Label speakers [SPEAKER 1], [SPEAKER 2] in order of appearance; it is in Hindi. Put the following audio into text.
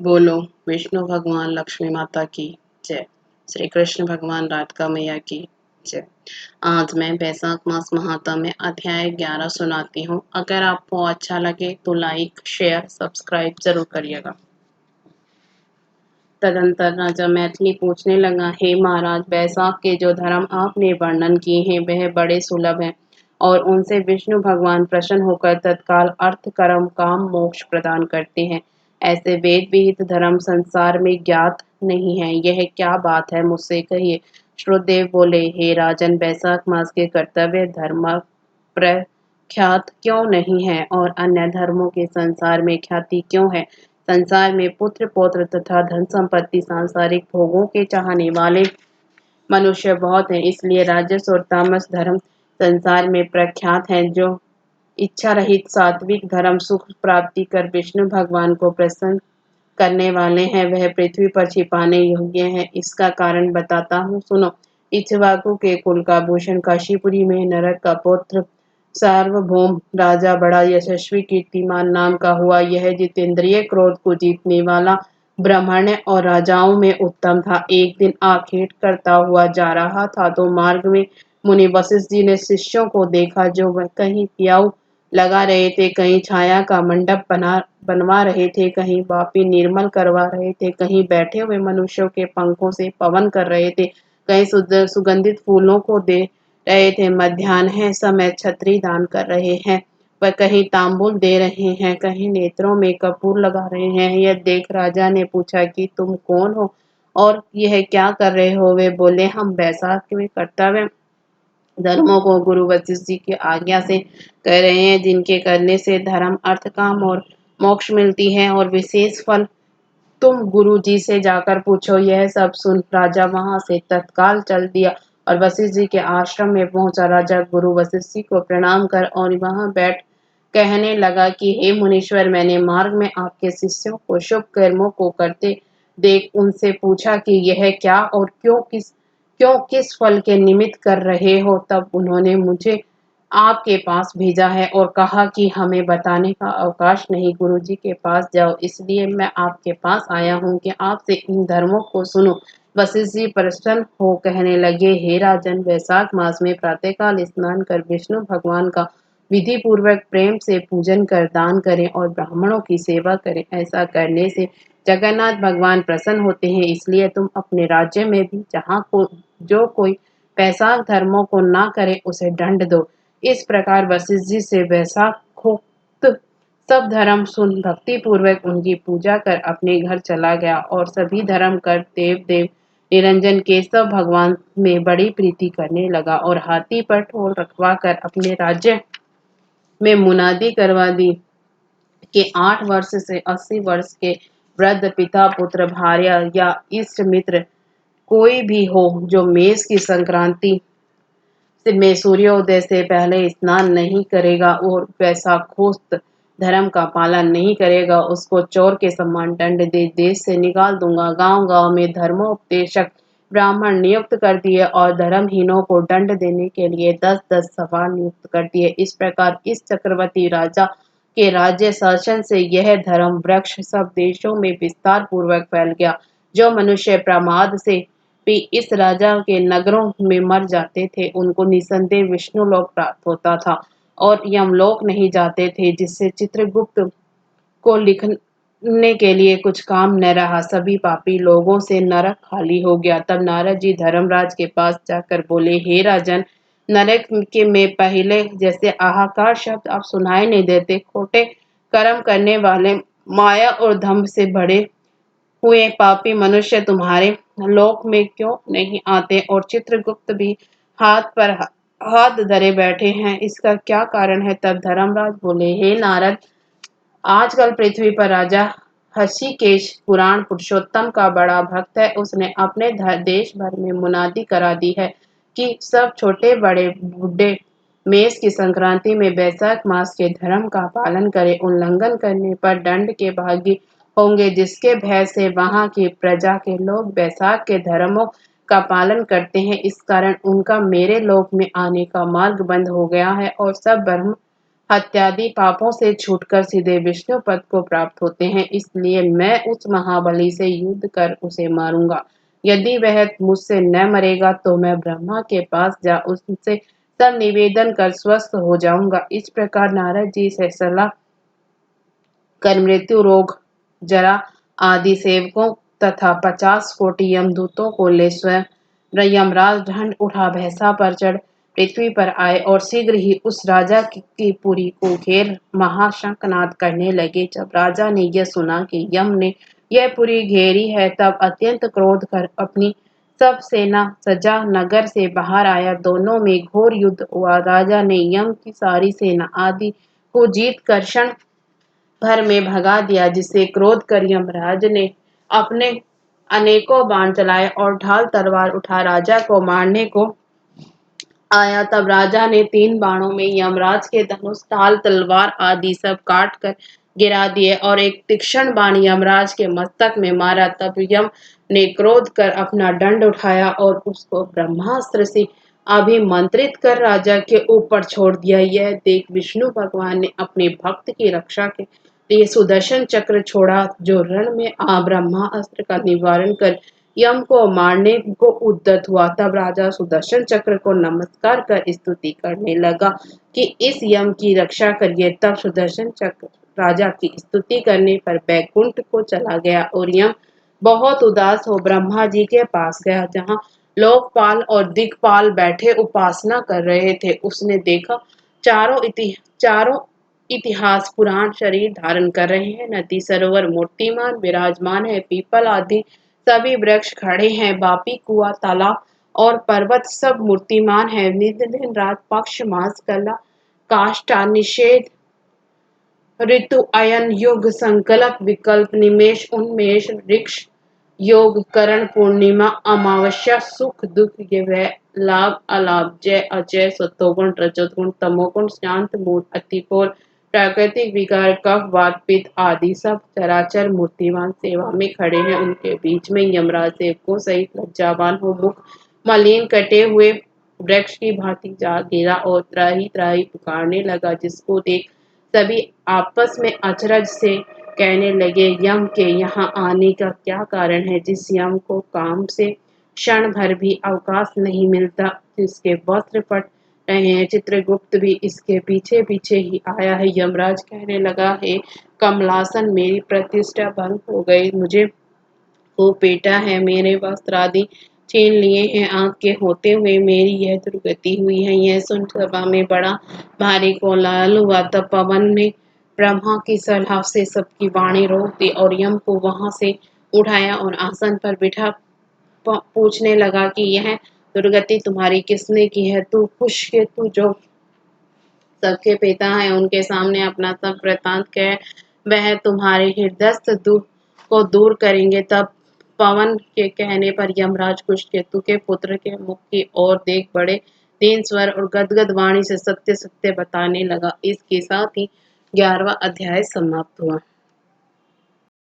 [SPEAKER 1] बोलो विष्णु भगवान लक्ष्मी माता की जय। श्री कृष्ण भगवान राधिका मैया की जय। आज मैं वैशाख मास महात्म्य अध्याय 11 सुनाती हूँ। अगर आपको अच्छा लगे तो लाइक शेयर सब्सक्राइब जरूर करिएगा। तदंतर राजा मैथिली पूछने लगा, हे महाराज, वैशाख के जो धर्म आपने वर्णन किए हैं वह बड़े सुलभ हैं और उनसे विष्णु भगवान प्रसन्न होकर तत्काल अर्थ कर्म काम मोक्ष प्रदान करते हैं। ऐसे वेद विहित धर्म संसार में ज्ञात नहीं है। यह क्या बात है, मुझसे कहिए। श्रुतदेव बोले, हे राजन, वैशाख मास के कर्तव्य धर्म प्रख्यात क्यों नहीं है और अन्य धर्मों के संसार में ख्याति क्यों है। संसार में पुत्र पौत्र तथा धन संपत्ति सांसारिक भोगों के चाहने वाले मनुष्य बहुत हैं, इसलिए राजस और तामस धर्म संसार में प्रख्यात हैं। जो इच्छा रहित सात्विक धर्म सुख प्राप्ति कर विष्णु भगवान को प्रसन्न करने वाले हैं, वह पृथ्वी पर छिपाने योग्य है। इसका कारण बताता हूँ, सुनो। इक्ष्वाकु के कुल का भूषण काशीपुरी में नरक का पुत्र सार्वभौम राजा बड़ा यशस्वी कीर्तिमान नाम का हुआ। यह जितेंद्रिय क्रोध को जीतने वाला ब्राह्मण और राजाओं में उत्तम था। एक दिन आखेट करता हुआ जा रहा था तो मार्ग में मुनि वशिष्ठ जी ने शिष्यों को देखा, जो वह कहीं प्याऊ लगा रहे थे, कहीं छाया का मंडप बनवा रहे थे, कहीं वापी निर्मल करवा रहे थे, कहीं बैठे हुए मनुष्यों के पंखों से पवन कर रहे थे, कहीं सुगंधित फूलों को दे रहे थे, मध्याह्न समय छतरी दान कर रहे हैं, वह कहीं तांबुल दे रहे हैं, कहीं नेत्रों में कपूर लगा रहे हैं। यह देख राजा ने पूछा कि तुम कौन हो और यह क्या कर रहे हो। वे बोले, हम वैशाख में कर्तव्य धर्मों को गुरु वशिष्ठ जी की आज्ञा से कर रहे हैं, जिनके करने से धर्म अर्थ काम और मोक्ष मिलती है और विशेष फल तुम गुरु जी से जाकर पूछो। यह सब सुन राजा वहां से तत्काल चल दिया और वशिष्ठ जी के आश्रम में पहुंचा। राजा गुरु वशिष्ठ जी को प्रणाम कर और वहां बैठ कहने लगा कि हे मुनीश्वर, मैंने मार्ग में आपके शिष्यों को शुभ कर्मों को करते देख उनसे पूछा कि यह क्या और क्यों किस फल के निमित्त कर रहे हो। तब उन्होंने मुझे आपके पास भेजा है और कहा कि हमें बताने का अवकाश नहीं, गुरु जी के पास जाओ। इसलिए मैं आपके पास आया हूँ कि आपसे इन धर्मों को सुनो। वशिष्ठ जी प्रसन्न हो कहने लगे, हे राजन, वैशाख मास में प्रातःकाल स्नान कर विष्णु भगवान का विधि पूर्वक प्रेम से पूजन कर दान करें और ब्राह्मणों की सेवा करें। ऐसा करने से जगन्नाथ भगवान प्रसन्न होते हैं। इसलिए तुम अपने राज्य में भी जो कोई वैशाख धर्मों को ना करे उसे दंड दो। इस प्रकार वशिष्ठ जी से वैशाखोक्त सब धर्म सुन भक्ति पूर्वक उनकी पूजा कर अपने घर चला गया और सभी धर्म कर देव देव निरंजन केशव भगवान में बड़ी प्रीति करने लगा और हाथी पर ठोर रखवा कर अपने राज्य में मुनादी करवा दी कि 8 वर्ष से 80 वर्ष के वृद्ध पिता पुत्र भार्या या इष्ट मित्र कोई भी हो जो मेष की संक्रांति में सूर्योदय से पहले स्नान नहीं करेगा और वैशाखोक्त धर्म का पालन नहीं करेगा, उसको चोर के समान दंड दे देश से निकाल दूंगा। गांव गांव में धर्मोपदेशक ब्राह्मण नियुक्त कर दिए और धर्महीनों को दंड देने के लिए 10-10 सवाल नियुक्त कर दिए। इस प्रकार इस चक्रवर्ती राजा के राज्य शासन से यह धर्म वृक्ष सब देशों में विस्तार पूर्वक फैल गया। जो मनुष्य प्रमाद से भी इस राजा के नगरों में मर जाते थे, उनको निसंदेह विष्णु लोक प्राप्त होता था और यमलोक नहीं जाते थे, जिससे चित्रगुप्त को लिखने के लिए कुछ काम न रहा। सभी पापी लोगों से नरक खाली हो गया। तब नारद जी धर्मराज के पास जाकर बोले, हे राजन, नरक के में पहले जैसे हाहाकार शब्द आप सुनाई नहीं देते। खोटे कर्म करने वाले माया और धम्म से भरे हुए पापी मनुष्य तुम्हारे लोक में क्यों नहीं आते और चित्रगुप्त भी हाथ पर हाथ धरे बैठे हैं, इसका क्या कारण है। तब धर्मराज बोले, हे नारद, आजकल पृथ्वी पर राजा हषिकेश पुराण पुरुषोत्तम का बड़ा भक्त है। उसने अपने देश भर में मुनादी करा दी है कि सब छोटे बड़े बूढ़े मेष की संक्रांति में वैशाख मास के धर्म का पालन करें। उल्लंघन करने पर दंड के भागी होंगे, जिसके भय से वहां की प्रजा के लोग वैशाख के धर्मों का पालन करते हैं। इस कारण उनका मेरे लोक में आने का मार्ग बंद हो गया है और सब हत्यादि पापों से छूटकर सीधे विष्णु पद को प्राप्त होते हैं। इसलिए मैं उस महाबली से युद्ध कर उसे मारूंगा। यदि वह मुझसे न मरेगा तो मैं ब्रह्मा के पास जा उनसे सब निवेदन कर स्वस्थ हो जाऊंगा। इस प्रकार नारद जी से सलाह कर मृत्यु, रोग, जरा आदि सेवकों तथा 50 कोटि यमदूतों को ले स्वयं यमराज दंड उठा भैंसा पर चढ़ पृथ्वी पर आए और शीघ्र ही उस राजा की पुरी को घेर महाशंखनाद करने लगे। जब राजा ने यह सुना कि यम ने यह पुरी घेरी है, तब अत्यंत क्रोध कर अपनी सब सेना सजा नगर से बाहर आया। दोनों में घोर युद्ध हुआ। राजा ने यम की सारी सेना आदि को जीत कर क्षण भर में भगा दिया, जिससे क्रोध कर यमराज ने अपने अनेकों बाण चलाए और ढाल तलवार उठा राजा को मारने को आया। तब राजा ने 3 बाणों में यमराज के धनुष, ढाल, तलवार आदि सब काट कर गिरा दिए और एक तीक्ष्ण बाण यमराज के मस्तक में मारा। तब यम ने क्रोध कर अपना दंड उठाया और उसको ब्रह्मास्त्र से अभिमंत्रित कर राजा के ऊपर छोड़ दिया। यह देख विष्णु भगवान ने अपने भक्त की रक्षा के लिए सुदर्शन चक्र छोड़ा, जो रण में ब्रह्मास्त्र का निवारण कर यम को मारने को उद्यत हुआ। तब राजा सुदर्शन चक्र को नमस्कार कर स्तुति करने लगा कि इस यम की रक्षा करिए। तब सुदर्शन चक्र राजा की स्तुति करने पर बैकुंठ को चला गया और यम बहुत उदास हो ब्रह्मा जी के पास गया, जहाँ लोकपाल और दिक्पाल बैठे उपासना कर रहे थे। उसने देखा चारों इतिहास पुराण शरीर धारण कर रहे हैं। नदी सरोवर मूर्तिमान विराजमान है। पीपल आदि सभी वृक्ष खड़े हैं। बापी कुआ, तालाब और पर्वत सब मूर्तिमान है। नित्य दिन रात, पक्ष मास, कला, काष्ठा, निषेध, ऋतु, अयन, युग, संकल्प, विकल्प, निमेष, उन्मेष, ऋक्ष, योग, करण, पूर्णिमा, अमावस्या, सुख दुख, ये लाभ अलाभ, जय अजय, सत्वगुण, रजोगुण, तमोगुण, शांत मूड, अतिकोर, प्राकृतिक विकार, कफ, वात, पित्त आदि सब चराचर मूर्तिमान सेवा में खड़े हैं। उनके बीच में यमराज सेवकों सहित लज्जावान हो मुख मलिन कटे हुए वृक्ष की भांति जा गिरा और त्राहि त्राहि पुकारने लगा, जिसको देख सभी आपस में अचरज से कहने लगे, यम के यहाँ आने का क्या कारण है? जिस यम को काम से क्षण भर भी अवकाश नहीं मिलता, जिसके वस्त्र फट रहे हैं, चित्रगुप्त भी इसके पीछे पीछे ही आया है। यमराज कहने लगा, हे कमलासन, मेरी प्रतिष्ठा भंग हो गई, मुझे को पेटा है, मेरे वस्त्र आदि छीन लिए हैं, आंख के होते हुए मेरी यह दुर्गति हुई है। यह सुन सभा में बड़ा भारी कोलाहल हुआ। तब पवन ने ब्रह्मा की सलाह से सबकी वाणी रोक दी और यम को वहां से उठाया और आसन पर बिठा पूछने लगा कि यह दुर्गति तुम्हारी किसने की है? तू पुष्यकेतु जो सबके पिता है, उनके सामने अपना सब वृतांत कह, वह तुम्हारे हृदयस्थ दुख को दूर करेंगे। तब पवन के कहने पर यमराज कुशकेतु के पुत्र के मुख की ओर देख बड़े दीन स्वर और गदगद वाणी से सत्य सत्य बताने लगा। इसके साथ ही 11वां अध्याय समाप्त हुआ।